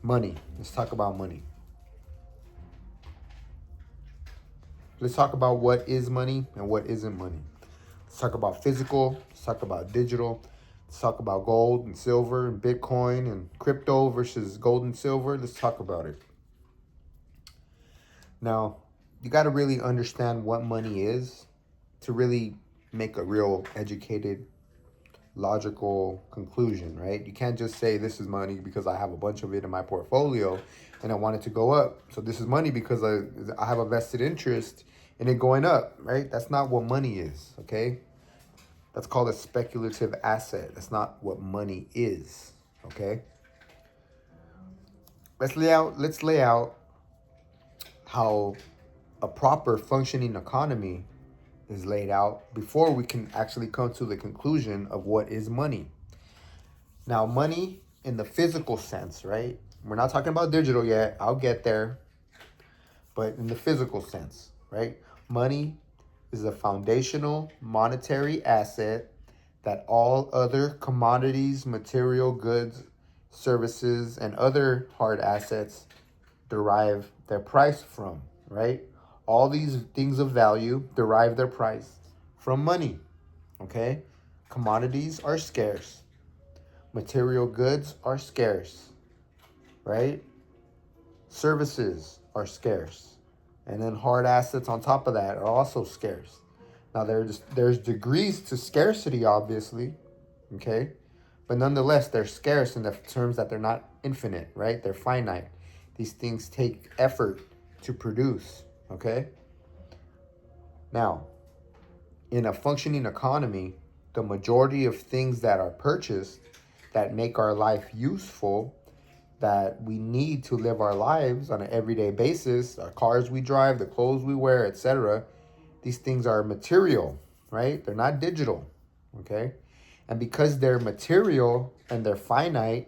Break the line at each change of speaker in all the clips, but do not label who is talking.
Money. Let's talk about money. Let's talk about what is money and what isn't money. Let's talk about physical. Let's talk about digital. Let's talk about gold and silver and Bitcoin and crypto versus gold and silver. Let's talk about it. Now, you got to really understand what money is to really make a real educated, logical conclusion, right? You can't just say this is money because I have a bunch of it in my portfolio and I want it to go up. So this is money because I have a vested interest in it going up, right? That's not what money is, okay? That's called a speculative asset. That's not what money is, okay? Let's lay out how a proper functioning economy is laid out before we can actually come to the conclusion of what is money. Now, money in the physical sense, right? We're not talking about digital yet. I'll get there. But in the physical sense, right? Money is a foundational monetary asset that all other commodities, material goods, services, and other hard assets derive their price from, right? All these things of value derive their price from money, okay? Commodities are scarce, material goods are scarce, right? Services are scarce. And then hard assets on top of that are also scarce. Now there's degrees to scarcity, obviously, okay? But nonetheless, they're scarce in the terms that they're not infinite, right? They're finite. These things take effort to produce, okay? Now, in a functioning economy, the majority of things that are purchased that make our life useful, that we need to live our lives on an everyday basis, our cars we drive, the clothes we wear, etc., these things are material, right? They're not digital, okay? And because they're material and they're finite,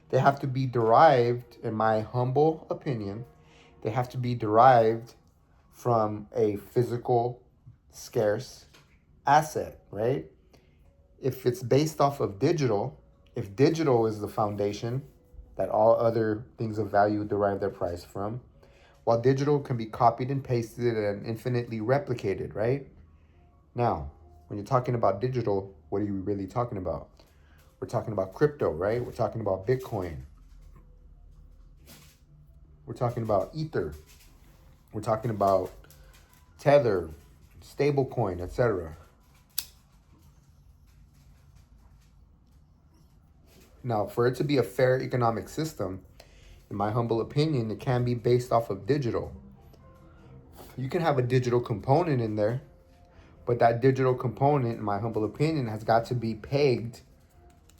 they have to be derived, in my humble opinion, they have to be derived from a physical, scarce asset, right? If it's based off of digital, if digital is the foundation that all other things of value derive their price from, while digital can be copied and pasted and infinitely replicated, right? Now, when you're talking about digital, what are you really talking about? We're talking about crypto, right? We're talking about Bitcoin. We're talking about Ether. We're talking about Tether, stablecoin, etc. Now, for it to be a fair economic system, in my humble opinion, it can be based off of digital. You can have a digital component in there, but that digital component, in my humble opinion, has got to be pegged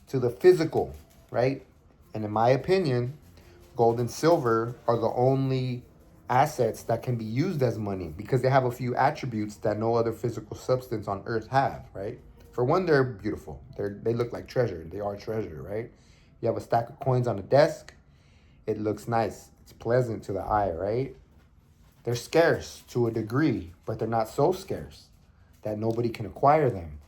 to the physical, right? And in my opinion, gold and silver are the only assets that can be used as money because they have a few attributes that no other physical substance on earth have, right? For one, they're beautiful. They look like treasure. They are treasure, right? You have a stack of coins on a desk, it looks nice. It's pleasant to the eye, right? They're scarce to a degree, but they're not so scarce that nobody can acquire them.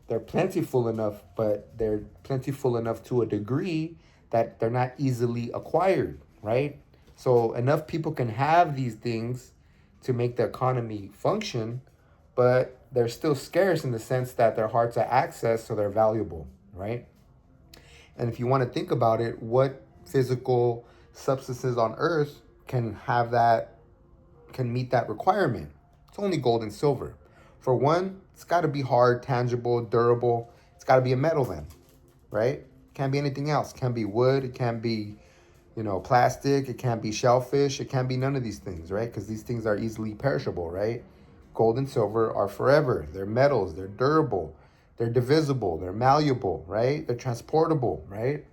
They're plentiful enough, but they're plentiful enough to a degree that they're not easily acquired, right? So enough people can have these things to make the economy function, but they're still scarce in the sense that they're hard to access, so they're valuable, right? And if you want to think about it, what physical substances on earth can have that, can meet that requirement? It's only gold and silver. For one, it's got to be hard, tangible, durable. It's got to be a metal then, right? Can't be anything else. It can't be wood. It can't be, plastic. It can't be shellfish. It can't be none of these things, right? Because these things are easily perishable, right? Gold and silver are forever. They're metals. They're durable. They're divisible. They're malleable, right? They're transportable, right?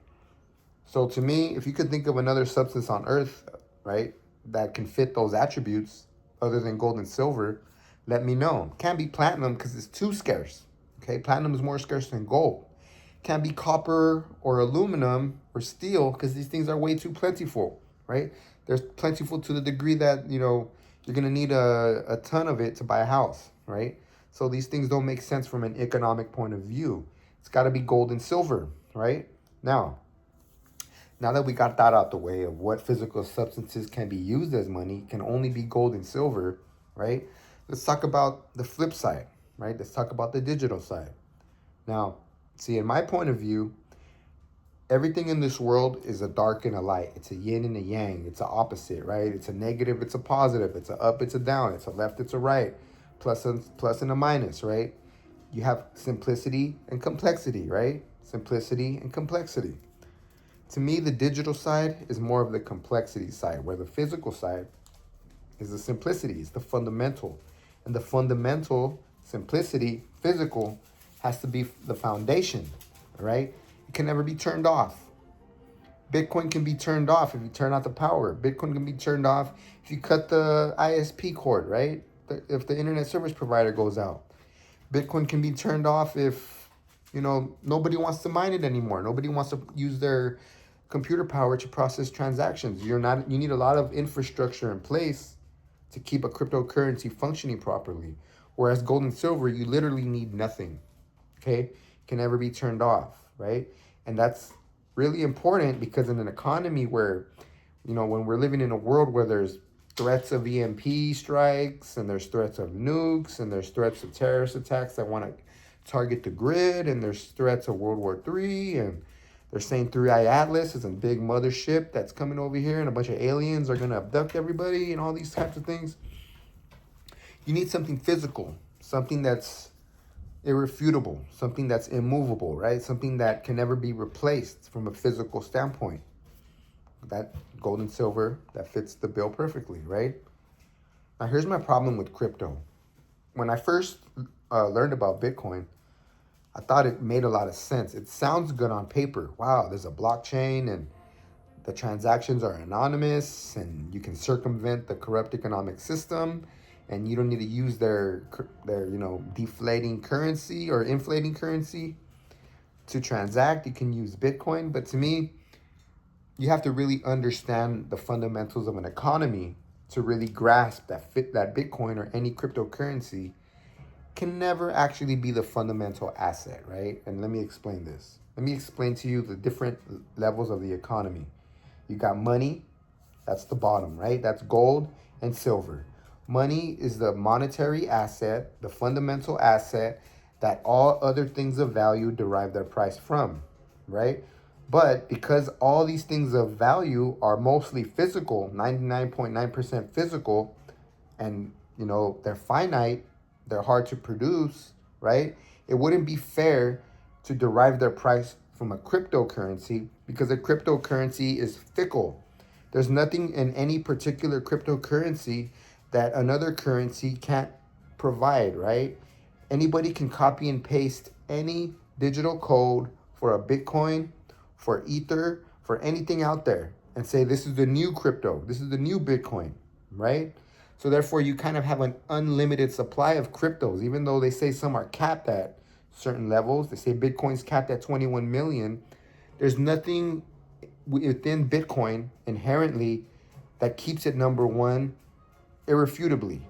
So to me, if you could think of another substance on Earth, right, that can fit those attributes other than gold and silver, let me know. Can't be platinum because it's too scarce. Okay, platinum is more scarce than gold. Can't be copper or aluminum or steel because these things are way too plentiful, right? They're plentiful to the degree that, you're gonna need a ton of it to buy a house, right? So these things don't make sense from an economic point of view. It's gotta be gold and silver, right? Now, Now that we got that out the way of what physical substances can be used as money, can only be gold and silver, right? Let's talk about the flip side, right? Let's talk about the digital side. Now, see, in my point of view, everything in this world is a dark and a light. It's a yin and a yang. It's an opposite, right? It's a negative, it's a positive. It's a up, it's a down. It's a left, it's a right. Plus and a minus, right? You have simplicity and complexity, right? Simplicity and complexity. To me, the digital side is more of the complexity side, where the physical side is the simplicity, it's the fundamental. And the fundamental simplicity, physical, has to be the foundation, right? It can never be turned off. Bitcoin can be turned off if you turn out the power. Bitcoin can be turned off if you cut the ISP cord, right? If the internet service provider goes out. Bitcoin can be turned off if, nobody wants to mine it anymore. Nobody wants to use their computer power to process transactions. You need a lot of infrastructure in place to keep a cryptocurrency functioning properly. Whereas gold and silver, you literally need nothing. Okay? Can never be turned off, right? And that's really important because in an economy where, when we're living in a world where there's threats of EMP strikes and there's threats of nukes and there's threats of terrorist attacks that want to target the grid and there's threats of World War III and they're saying 3i Atlas is a big mothership that's coming over here and a bunch of aliens are going to abduct everybody and all these types of things. You need something physical, something that's irrefutable, something that's immovable, right? Something that can never be replaced from a physical standpoint. That gold and silver, that fits the bill perfectly, right? Now, here's my problem with crypto. When I first learned about Bitcoin, I thought it made a lot of sense. It sounds good on paper. Wow, there's a blockchain and the transactions are anonymous and you can circumvent the corrupt economic system and you don't need to use their deflating currency or inflating currency to transact. You can use Bitcoin. But to me, you have to really understand the fundamentals of an economy to really grasp that Bitcoin or any cryptocurrency can never actually be the fundamental asset, right? And let me explain this. Let me explain to you the different levels of the economy. You got money, that's the bottom, right? That's gold and silver. Money is the monetary asset, the fundamental asset that all other things of value derive their price from, right? But because all these things of value are mostly physical, 99.9% physical, and they're finite, they're hard to produce, right? It wouldn't be fair to derive their price from a cryptocurrency because a cryptocurrency is fickle. There's nothing in any particular cryptocurrency that another currency can't provide, right? Anybody can copy and paste any digital code for a Bitcoin, for Ether, for anything out there and say, this is the new crypto, this is the new Bitcoin, right? So therefore, you kind of have an unlimited supply of cryptos, even though they say some are capped at certain levels. They say Bitcoin's capped at 21 million. There's nothing within Bitcoin inherently that keeps it number one irrefutably,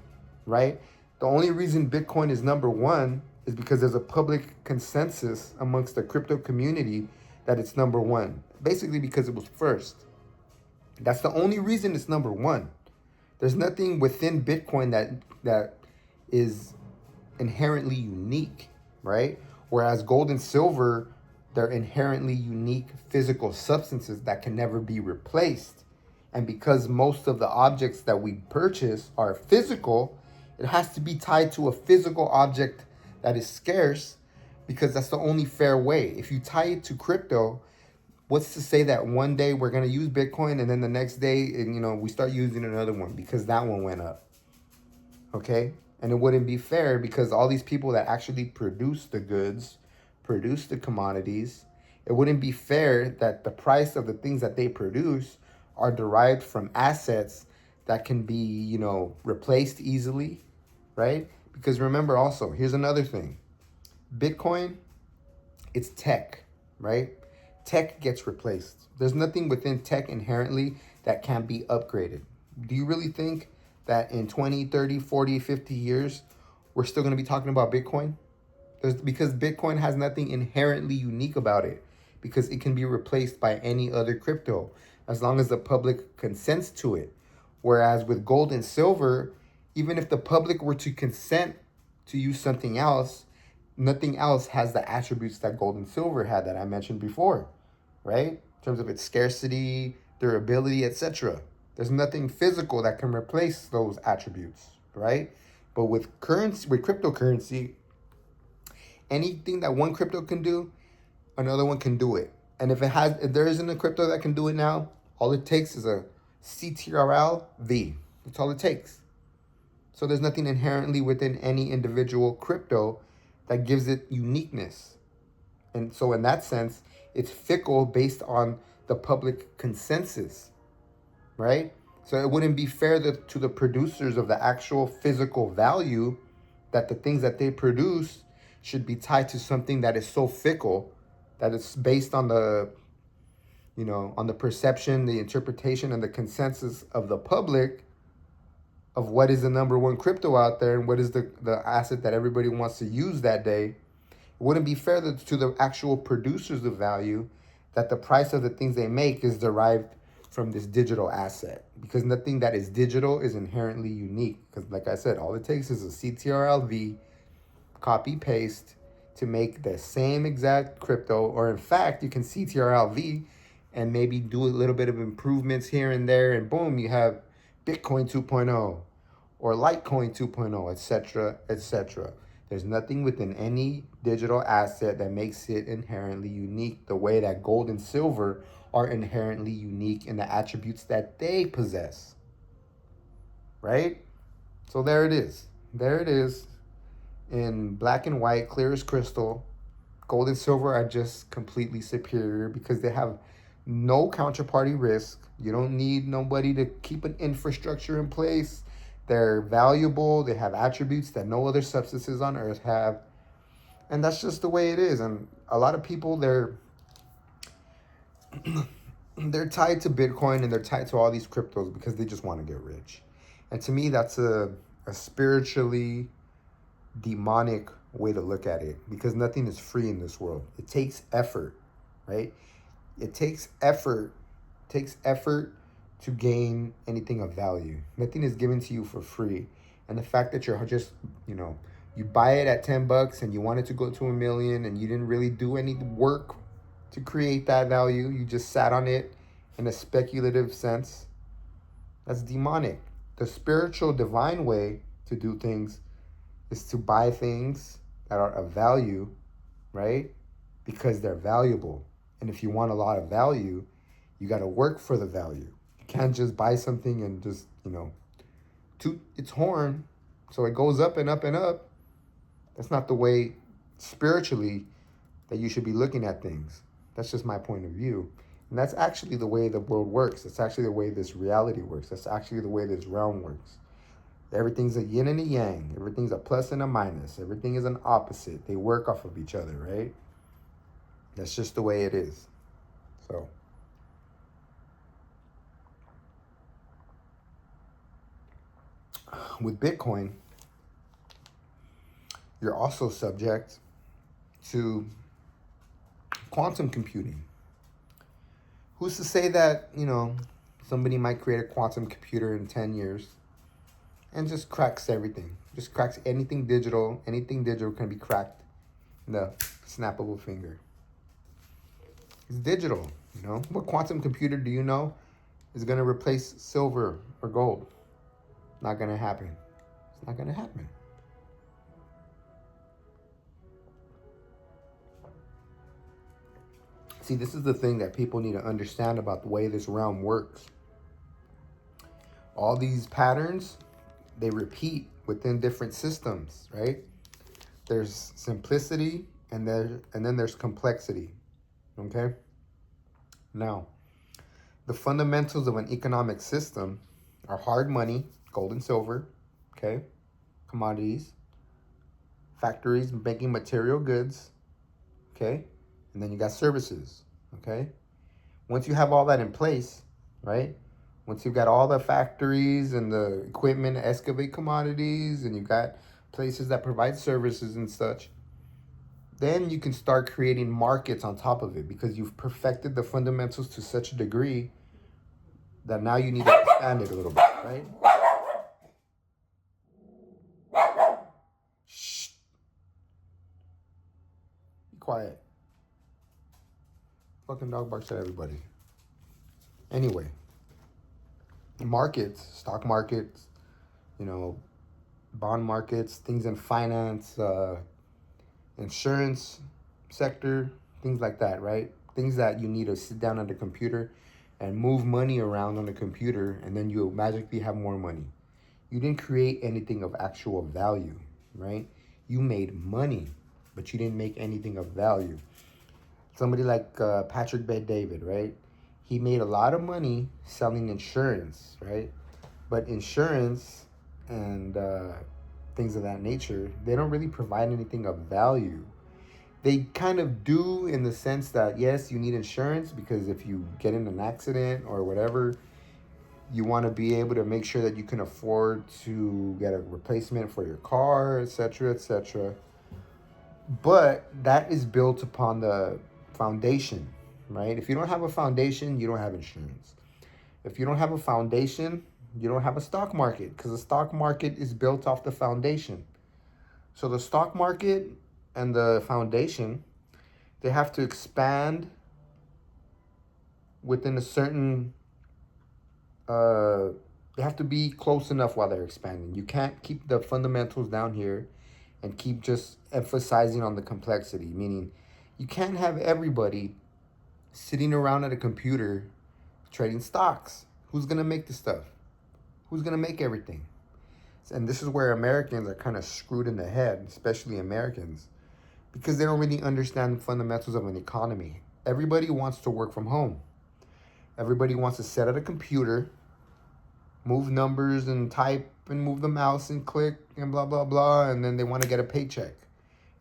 right? The only reason Bitcoin is number one is because there's a public consensus amongst the crypto community that it's number one, basically because it was first. That's the only reason it's number one. There's nothing within Bitcoin that is inherently unique, right? Whereas gold and silver, they're inherently unique physical substances that can never be replaced. And because most of the objects that we purchase are physical, it has to be tied to a physical object that is scarce because that's the only fair way. If you tie it to crypto, what's to say that one day we're going to use Bitcoin and then the next day, we start using another one because that one went up, okay? And it wouldn't be fair because all these people that actually produce the goods, produce the commodities, it wouldn't be fair that the price of the things that they produce are derived from assets that can be, replaced easily, right? Because remember also, here's another thing. Bitcoin, it's tech, right? Tech gets replaced. There's nothing within tech inherently that can't be upgraded. Do you really think that in 20, 30, 40, 50 years, we're still going to be talking about Bitcoin? Because Bitcoin has nothing inherently unique about it. because it can be replaced by any other crypto as long as the public consents to it. Whereas with gold and silver, even if the public were to consent to use something else, nothing else has the attributes that gold and silver had that I mentioned before, right? In terms of its scarcity, durability, etc. There's nothing physical that can replace those attributes, right? But with currency, with cryptocurrency, anything that one crypto can do, another one can do it. And if there isn't a crypto that can do it now, all it takes is a CTRL V. That's all it takes. So there's nothing inherently within any individual crypto that gives it uniqueness. And so in that sense, it's fickle based on the public consensus, right? So it wouldn't be fair to the producers of the actual physical value that the things that they produce should be tied to something that is so fickle that it's based on the, on the perception, the interpretation, and the consensus of the public of what is the number one crypto out there and what is the asset that everybody wants to use that day. It wouldn't be fair to the actual producers of value that the price of the things they make is derived from this digital asset, because nothing that is digital is inherently unique. Because like I said, all it takes is a CTRL-V, copy paste to make the same exact crypto, or in fact, you can CTRL-V and maybe do a little bit of improvements here and there, and boom, you have Bitcoin 2.0 or Litecoin 2.0, etc., etc. There's nothing within any digital asset that makes it inherently unique the way that gold and silver are inherently unique in the attributes that they possess. Right? So there it is. There it is in black and white, clear as crystal. Gold and silver are just completely superior because they have no counterparty risk. You don't need nobody to keep an infrastructure in place. They're valuable. They have attributes that no other substances on earth have. And that's just the way it is. And a lot of people, they're tied to Bitcoin and they're tied to all these cryptos because they just want to get rich. And to me, that's a spiritually demonic way to look at it, because nothing is free in this world. It takes effort, right? It takes effort to gain anything of value. Nothing is given to you for free. And the fact that you're just, you buy it at $10 and you want it to go to $1 million and you didn't really do any work to create that value, you just sat on it in a speculative sense, that's demonic. The spiritual divine way to do things is to buy things that are of value, right? Because they're valuable. And if you want a lot of value, you got to work for the value. You can't just buy something and just, toot its horn so it goes up and up and up. That's not the way spiritually that you should be looking at things. That's just my point of view. And that's actually the way the world works. That's actually the way this reality works. That's actually the way this realm works. Everything's a yin and a yang. Everything's a plus and a minus. Everything is an opposite. They work off of each other, right? That's just the way it is. So, with Bitcoin, you're also subject to quantum computing. Who's to say that, somebody might create a quantum computer in 10 years and just cracks everything. Just cracks anything digital. Anything digital can be cracked in the snap of a finger. It's digital, What quantum computer do you know is going to replace silver or gold? Not going to happen. It's not going to happen. See, this is the thing that people need to understand about the way this realm works. All these patterns, they repeat within different systems, right? There's simplicity and then there's complexity. Okay? Now, the fundamentals of an economic system are hard money, gold and silver, okay? Commodities, factories making material goods, okay? And then you got services, okay? Once you have all that in place, right? Once you've got all the factories and the equipment to excavate commodities, and you've got places that provide services and such, Then you can start creating markets on top of it because you've perfected the fundamentals to such a degree that now you need to expand it a little bit, right? Shh. Be quiet. Fucking dog barks at everybody. Anyway, markets, stock markets, you know, bond markets, things in finance, insurance sector, things like that, right? Things that you need to sit down at the computer and move money around on the computer, and then you'll magically have more money. You didn't create anything of actual value, right? You made money, but you didn't make anything of value. Somebody like Patrick Bet-David, right? He made a lot of money selling insurance, right? But insurance and things of that nature, they don't really provide anything of value. They kind of do in the sense that, yes, you need insurance because if you get in an accident or whatever, you want to be able to make sure that you can afford to get a replacement for your car, etc., etc. But that is built upon the foundation, right? If you don't have a foundation, you don't have insurance. If you don't have a foundation, you don't have a stock market because the stock market is built off the foundation. So the stock market and the foundation, they have to expand within a certain they have to be close enough while they're expanding. You can't keep the fundamentals down here and keep just emphasizing on the complexity, meaning you can't have everybody sitting around at a computer trading stocks. Who's going to make the stuff? Who's going to make everything? And this is where Americans are kind of screwed in the head, especially Americans, because they don't really understand the fundamentals of an economy. Everybody wants to work from home. Everybody wants to sit at a computer, move numbers and type and move the mouse and click and blah, blah, blah. And then they want to get a paycheck.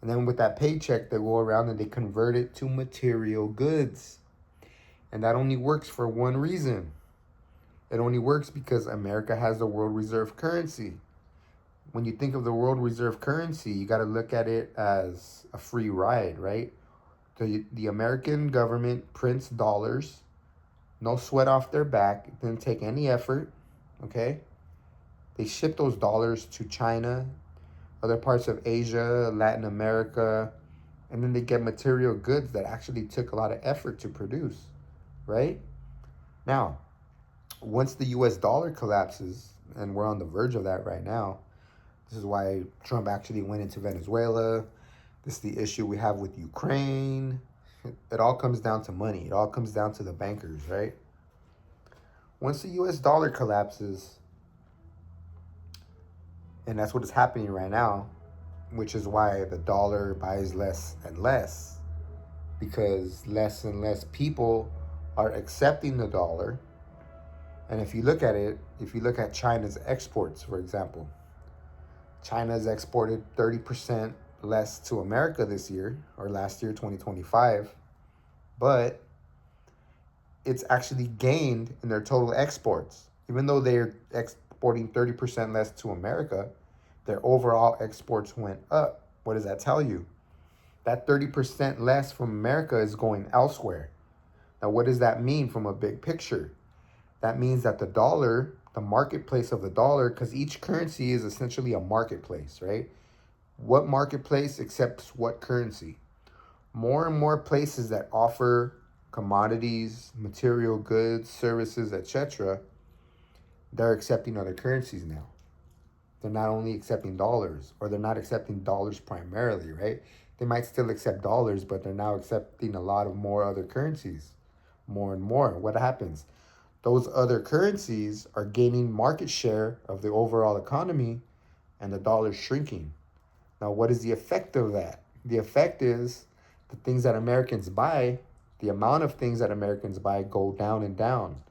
And then with that paycheck, they go around and they convert it to material goods. And that only works for one reason. It only works because America has the world reserve currency. When you think of the world reserve currency, you got to look at it as a free ride, right? The American government prints dollars, no sweat off their back. It didn't take any effort, okay? They ship those dollars to China, other parts of Asia, Latin America, and then they get material goods that actually took a lot of effort to produce, right? Now, once the US dollar collapses, and we're on the verge of that right now, this is why Trump actually went into Venezuela. This is the issue we have with Ukraine. It all comes down to money. It all comes down to the bankers, right? Once the US dollar collapses, and that's what is happening right now, which is why the dollar buys less and less, because less and less people are accepting the dollar. And if you look at it, if you look at China's exports, for example, China's exported 30% less to America this year, or last year, 2025, but it's actually gained in their total exports. Even though they're exporting 30% less to America, their overall exports went up. What does that tell you? That 30% less from America is going elsewhere. Now, what does that mean from a big picture? That means that the dollar, the marketplace of the dollar, because each currency is essentially a marketplace, right? What marketplace accepts what currency? More and more places that offer commodities, material goods, services, etc., they're accepting other currencies now. They're not only accepting dollars, or they're not accepting dollars primarily, right? They might still accept dollars, but they're now accepting a lot of more other currencies, more and more. What happens? Those other currencies are gaining market share of the overall economy, and the dollar's shrinking. Now, what is the effect of that? The effect is the things that Americans buy, the amount of things that Americans buy go down and down.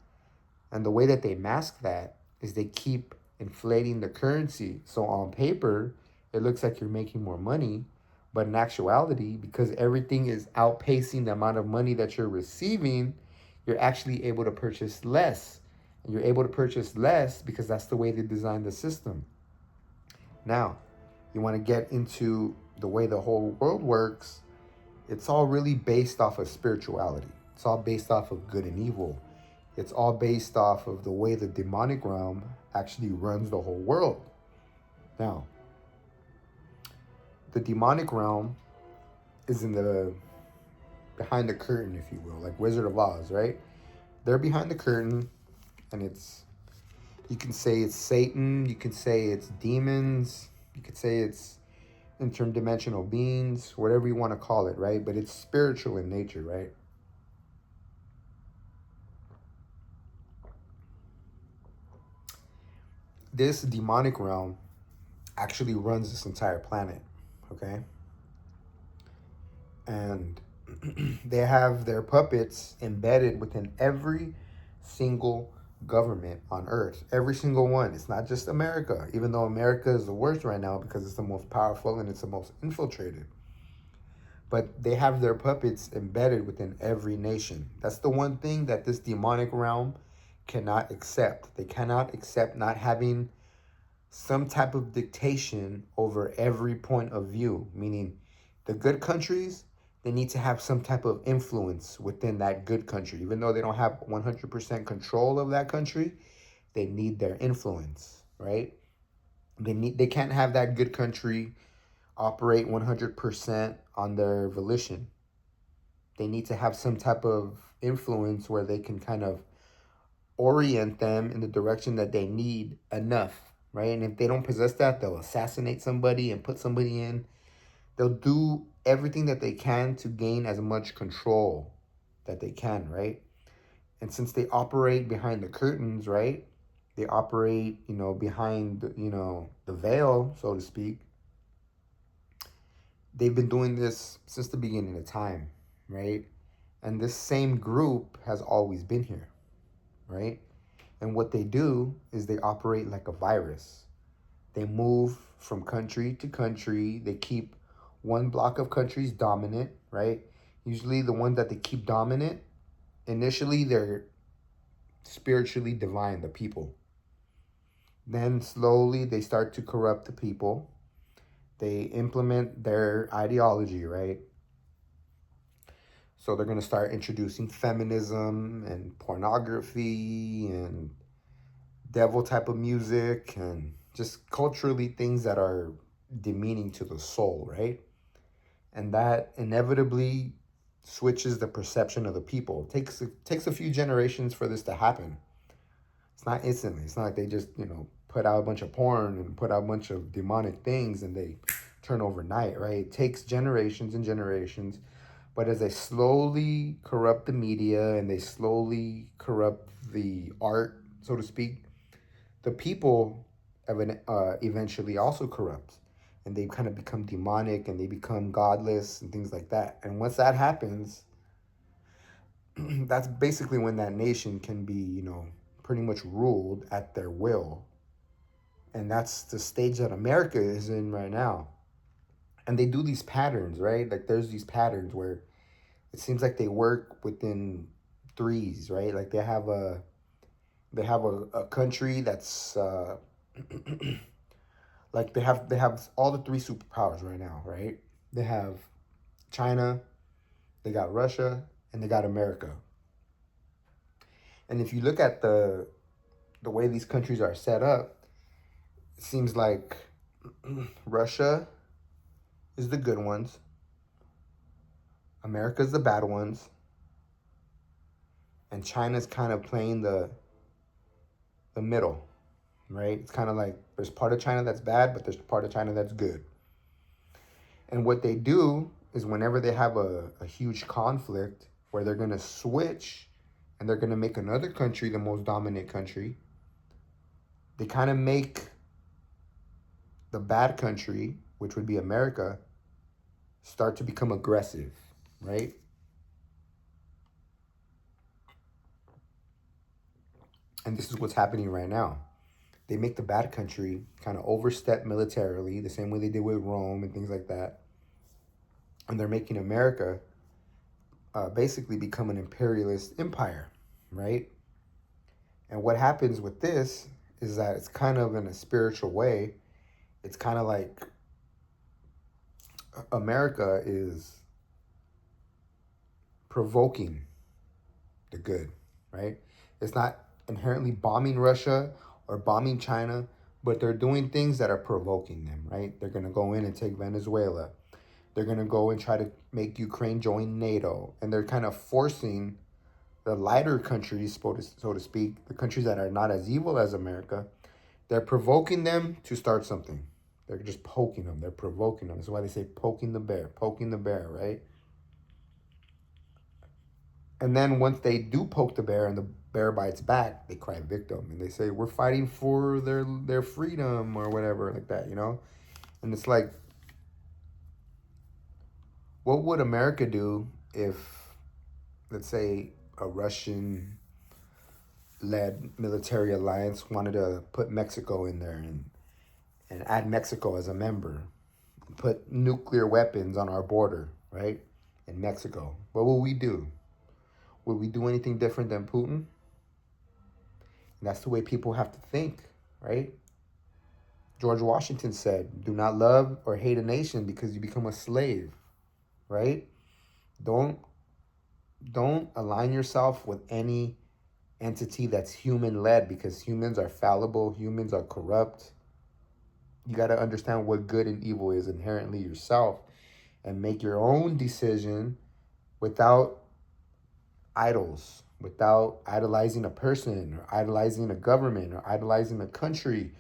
And the way that they mask that is they keep inflating the currency. So on paper, it looks like you're making more money, but in actuality, because everything is outpacing the amount of money that you're receiving, you're actually able to purchase less. And you're able to purchase less because that's the way they designed the system. Now, you want to get into the way the whole world works. It's all really based off of spirituality. It's all based off of good and evil. It's all based off of the way the demonic realm actually runs the whole world. Now, the demonic realm is in the behind the curtain, if you will, like Wizard of Oz, right? They're behind the curtain, and you can say it's Satan, you can say it's demons, you could say it's interdimensional beings, whatever you want to call it, right? But it's spiritual in nature, right? This demonic realm actually runs this entire planet, okay? And they have their puppets embedded within every single government on earth, every single one. It's not just America, even though America is the worst right now because it's the most powerful and it's the most infiltrated. But they have their puppets embedded within every nation. That's the one thing that this demonic realm cannot accept. They cannot accept not having some type of dictation over every point of view, meaning the good countries, they need to have some type of influence within that good country. Even though they don't have 100% control of that country, they need their influence, right? They can't have that good country operate 100% on their volition. They need to have some type of influence where they can kind of orient them in the direction that they need enough, right? And if they don't possess that, they'll assassinate somebody and put somebody in. They'll do everything that they can to gain as much control that they can, right? And since they operate behind the curtains, right? They operate, behind, the veil, so to speak. They've been doing this since the beginning of time, right? And this same group has always been here, right? And what they do is they operate like a virus. They move from country to country. They keep one block of countries dominant, right? Usually the ones that they keep dominant, initially they're spiritually divine, the people. Then slowly they start to corrupt the people. They implement their ideology, right? So they're going to start introducing feminism and pornography and devil type of music and just culturally things that are demeaning to the soul, right? And that inevitably switches the perception of the people. It takes a few generations for this to happen. It's not instantly. It's not like they just, put out a bunch of porn and put out a bunch of demonic things and they turn overnight, right? It takes generations and generations. But as they slowly corrupt the media and they slowly corrupt the art, so to speak, the people eventually also corrupt, and they kind of become demonic and they become godless and things like that. And once that happens, that's basically when that nation can be, pretty much ruled at their will. And that's the stage that America is in right now. And they do these patterns, right? Like there's these patterns where it seems like they work within threes, right? Like they have a country that's like they have all the three superpowers right now, right? They have China, they got Russia, and they got America. And if you look at the way these countries are set up, it seems like Russia is the good ones, America's the bad ones, and China's kind of playing the middle, right? It's kind of like there's part of China that's bad, but there's part of China that's good. And what they do is whenever they have a huge conflict where they're going to switch and they're going to make another country the most dominant country, they kind of make the bad country, which would be America, start to become aggressive, right? And this is what's happening right now. They make the bad country kind of overstep militarily, the same way they did with Rome and things like that. And they're making America basically become an imperialist empire, right? And what happens with this is that it's kind of in a spiritual way. It's kind of like America is provoking the good, right? It's not inherently bombing Russia or bombing China, but they're doing things that are provoking them, right? They're going to go in and take Venezuela. They're going to go and try to make Ukraine join NATO. And they're kind of forcing the lighter countries, so to speak, the countries that are not as evil as America, they're provoking them to start something. They're just poking them. They're provoking them. That's why they say poking the bear, right? And then once they do poke the bear and the bear bites back, they cry victim and they say, we're fighting for their freedom or whatever like that, you know? And it's like, what would America do if, let's say, a Russian led military alliance wanted to put Mexico in there and add Mexico as a member, put nuclear weapons on our border, right? In Mexico. What will we do? Would we do anything different than Putin? And that's the way people have to think, right? George Washington said, do not love or hate a nation because you become a slave, right? Don't align yourself with any entity that's human led, because humans are fallible, humans are corrupt. You got to understand what good and evil is inherently yourself and make your own decision without idols, without idolizing a person or idolizing a government or idolizing a country,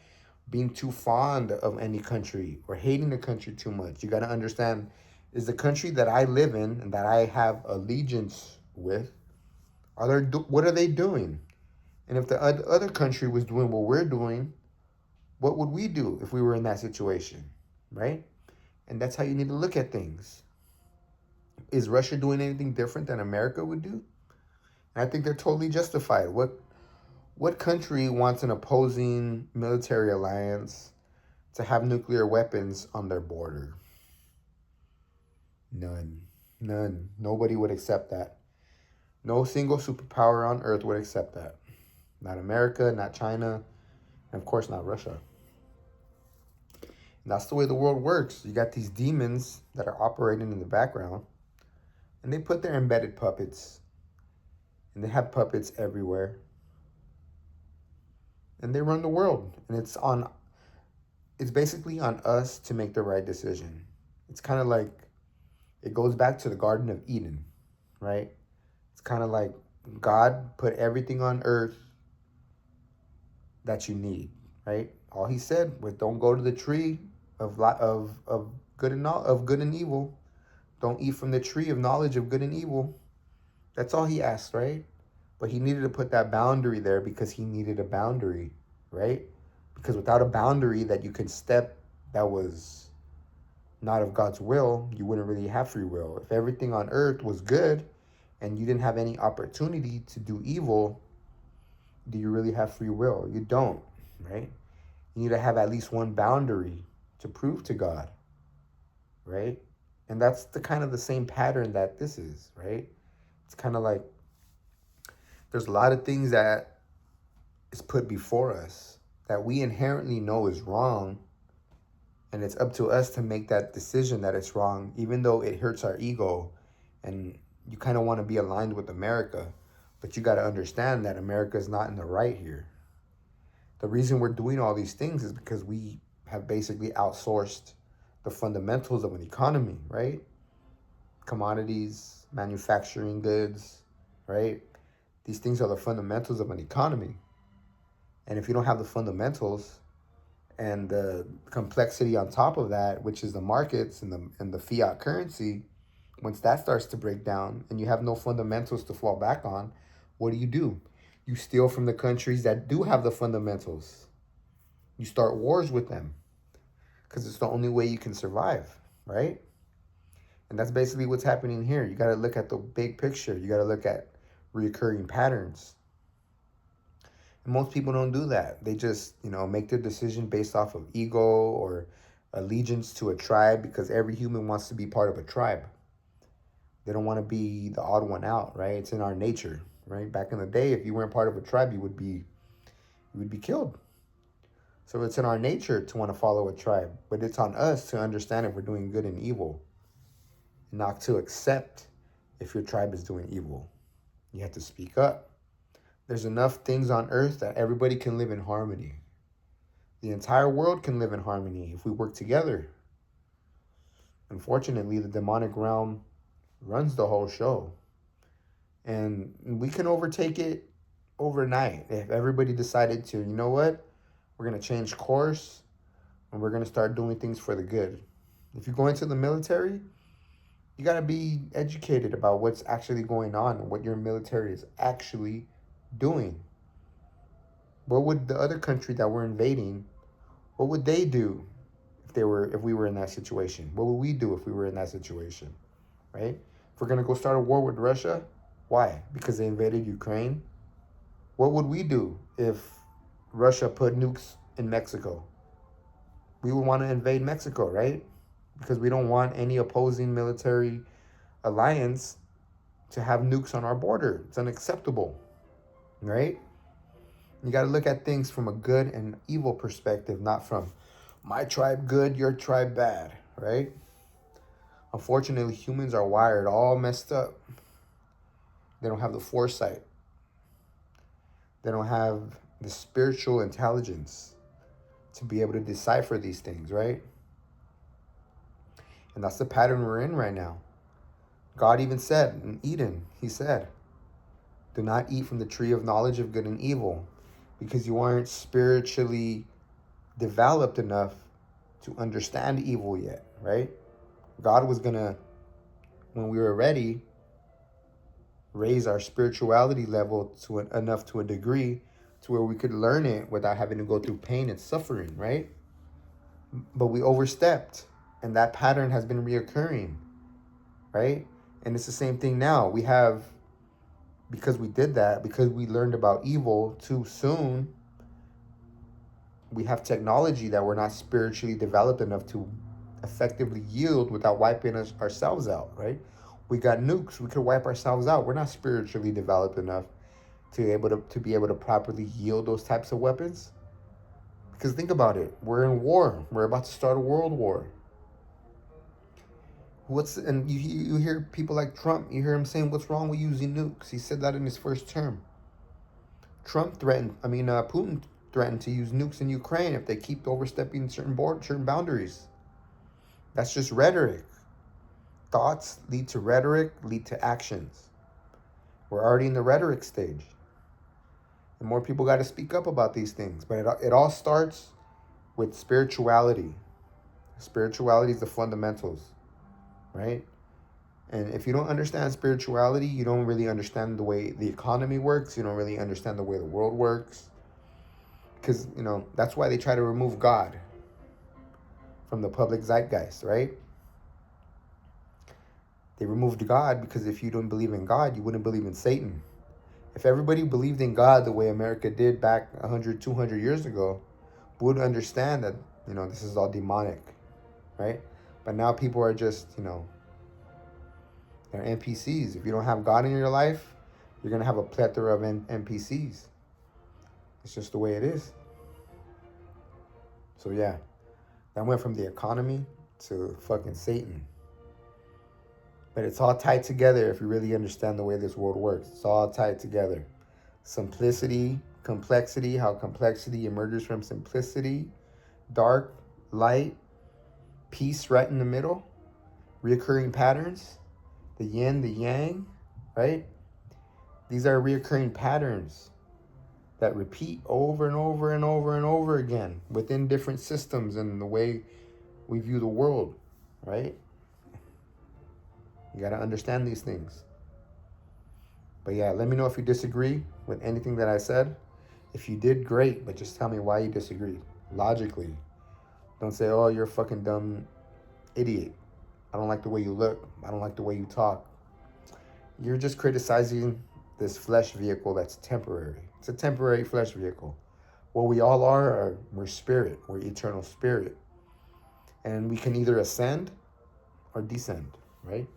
being too fond of any country or hating the country too much. You got to understand, is the country that I live in and that I have allegiance with, what are they doing? And if the other country was doing what we're doing, what would we do if we were in that situation, right? And that's how you need to look at things. Is Russia doing anything different than America would do? And I think they're totally justified. What country wants an opposing military alliance to have nuclear weapons on their border? None. None. Nobody would accept that. No single superpower on earth would accept that. Not America, not China, and of course not Russia. And that's the way the world works. You got these demons that are operating in the background, and they put their embedded puppets, and they have puppets everywhere. And they run the world. And it's basically on us to make the right decision. It's kind of like, it goes back to the Garden of Eden, right? It's kind of like God put everything on earth that you need, right? All he said was, don't go to the tree of good and evil. Don't eat from the tree of knowledge of good and evil. That's all he asked, right? But he needed to put that boundary there because he needed a boundary, right? Because without a boundary that you could step that was not of God's will, you wouldn't really have free will. If everything on earth was good and you didn't have any opportunity to do evil, do you really have free will? You don't, right? You need to have at least one boundary to prove to God, right? And that's the kind of the same pattern that this is, right? It's kind of like there's a lot of things that is put before us that we inherently know is wrong, and it's up to us to make that decision that it's wrong, even though it hurts our ego and you kind of want to be aligned with America. But you got to understand that America is not in the right here. The reason we're doing all these things is because we have basically outsourced the fundamentals of an economy, right? Commodities, manufacturing goods, right? These things are the fundamentals of an economy. And if you don't have the fundamentals and the complexity on top of that, which is the markets and the fiat currency, once that starts to break down and you have no fundamentals to fall back on, what do? You steal from the countries that do have the fundamentals. You start wars with them because it's the only way you can survive, right? And that's basically what's happening here. You got to look at the big picture. You got to look at recurring patterns. And most people don't do that. They just, make their decision based off of ego or allegiance to a tribe, because every human wants to be part of a tribe. They don't want to be the odd one out, right? It's in our nature, right? Back in the day, if you weren't part of a tribe, you would be killed. So it's in our nature to want to follow a tribe, but it's on us to understand if we're doing good and evil, and not to accept if your tribe is doing evil. You have to speak up. There's enough things on earth that everybody can live in harmony. The entire world can live in harmony if we work together. Unfortunately, the demonic realm runs the whole show. And we can overtake it overnight if everybody decided to, you know what? We're going to change course and we're going to start doing things for the good. If you go into the military, you got to be educated about what's actually going on and what your military is actually doing. What would the other country that we're invading, what would they do if we were in that situation? What would we do if we were in that situation? Right? If we're going to go start a war with Russia, why? Because they invaded Ukraine? What would we do if Russia put nukes in Mexico? We would want to invade Mexico, right? Because we don't want any opposing military alliance to have nukes on our border. It's unacceptable, right? You got to look at things from a good and evil perspective, not from my tribe good, your tribe bad, right? Unfortunately, humans are wired all messed up. They don't have the foresight. They don't have the spiritual intelligence to be able to decipher these things, right? And that's the pattern we're in right now. God even said in Eden, he said, do not eat from the tree of knowledge of good and evil, because you aren't spiritually developed enough to understand evil yet, right? God was going to, when we were ready, raise our spirituality level to enough to a degree to where we could learn it without having to go through pain and suffering, right? But we overstepped, and that pattern has been reoccurring, right? And it's the same thing now. We have, because we did that, because we learned about evil too soon, we have technology that we're not spiritually developed enough to effectively yield without wiping ourselves out, right? We got nukes. We could wipe ourselves out. We're not spiritually developed enough to be able to properly yield those types of weapons. Because think about it. We're in war. We're about to start a world war. And you hear people like Trump, you hear him saying, what's wrong with using nukes? He said that in his first term. Putin threatened to use nukes in Ukraine if they keep overstepping certain boundaries. That's just rhetoric. Thoughts lead to rhetoric, lead to actions. We're already in the rhetoric stage. And more people got to speak up about these things. But it all starts with spirituality. Spirituality is the fundamentals, right? And if you don't understand spirituality, you don't really understand the way the economy works. You don't really understand the way the world works. Because, that's why they try to remove God from the public zeitgeist, right? They removed God because if you don't believe in God, you wouldn't believe in Satan. If everybody believed in God the way America did back 100, 200 years ago, we would understand that, this is all demonic, right? But now people are just, they're NPCs. If you don't have God in your life, you're going to have a plethora of NPCs. It's just the way it is. So yeah, that went from the economy to fucking Satan. But it's all tied together if you really understand the way this world works. It's all tied together. Simplicity, complexity, how complexity emerges from simplicity, dark, light, peace right in the middle, reoccurring patterns, the yin, the yang, right? These are reoccurring patterns that repeat over and over and over and over again within different systems and the way we view the world, right? You got to understand these things. But yeah, let me know if you disagree with anything that I said. If you did, great, but just tell me why you disagree. Logically. Don't say, oh, you're a fucking dumb idiot. I don't like the way you look. I don't like the way you talk. You're just criticizing this flesh vehicle that's temporary. It's a temporary flesh vehicle. What we all are, we're spirit. We're eternal spirit. And we can either ascend or descend, right?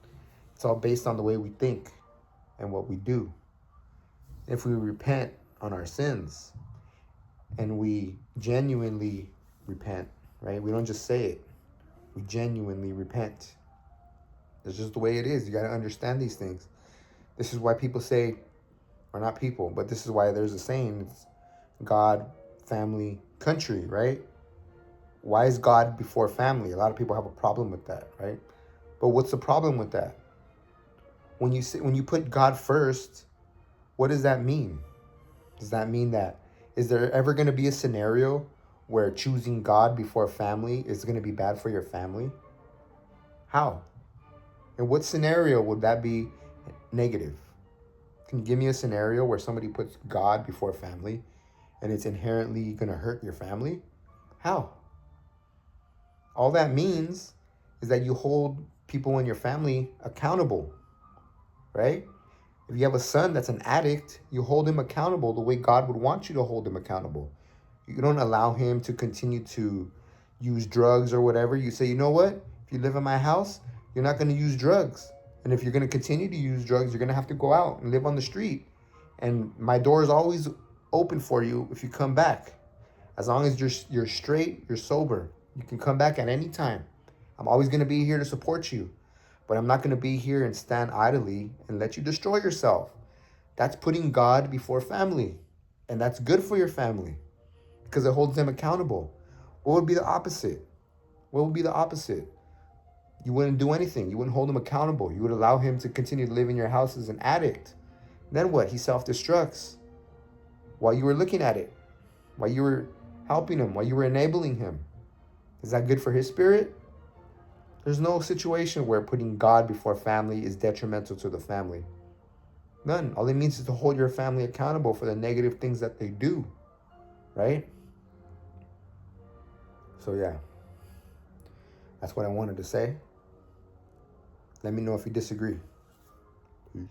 It's all based on the way we think and what we do. If we repent on our sins and we genuinely repent, right? We don't just say it. We genuinely repent. It's just the way it is. You got to understand these things. This is why people say, or not people, but this is why there's a saying, it's God, family, country, right? Why is God before family? A lot of people have a problem with that, right? But what's the problem with that? When you put God first, what does that mean? Does that mean that, is there ever going to be a scenario where choosing God before family is going to be bad for your family? How? In what scenario would that be negative? Can you give me a scenario where somebody puts God before family and it's inherently going to hurt your family? How? All that means is that you hold people in your family accountable, right? If you have a son that's an addict, you hold him accountable the way God would want you to hold him accountable. You don't allow him to continue to use drugs or whatever. You say, you know what? If you live in my house, you're not going to use drugs. And if you're going to continue to use drugs, you're going to have to go out and live on the street. And my door is always open for you if you come back. As long as you're straight, you're sober, you can come back at any time. I'm always going to be here to support you. But I'm not going to be here and stand idly and let you destroy yourself. That's putting God before family. And that's good for your family because it holds them accountable. What would be the opposite? What would be the opposite? You wouldn't do anything. You wouldn't hold him accountable. You would allow him to continue to live in your house as an addict. Then what? He self-destructs while you were looking at it, while you were helping him, while you were enabling him. Is that good for his spirit? There's no situation where putting God before family is detrimental to the family. None. All it means is to hold your family accountable for the negative things that they do, right? So yeah, that's what I wanted to say. Let me know if you disagree. Peace.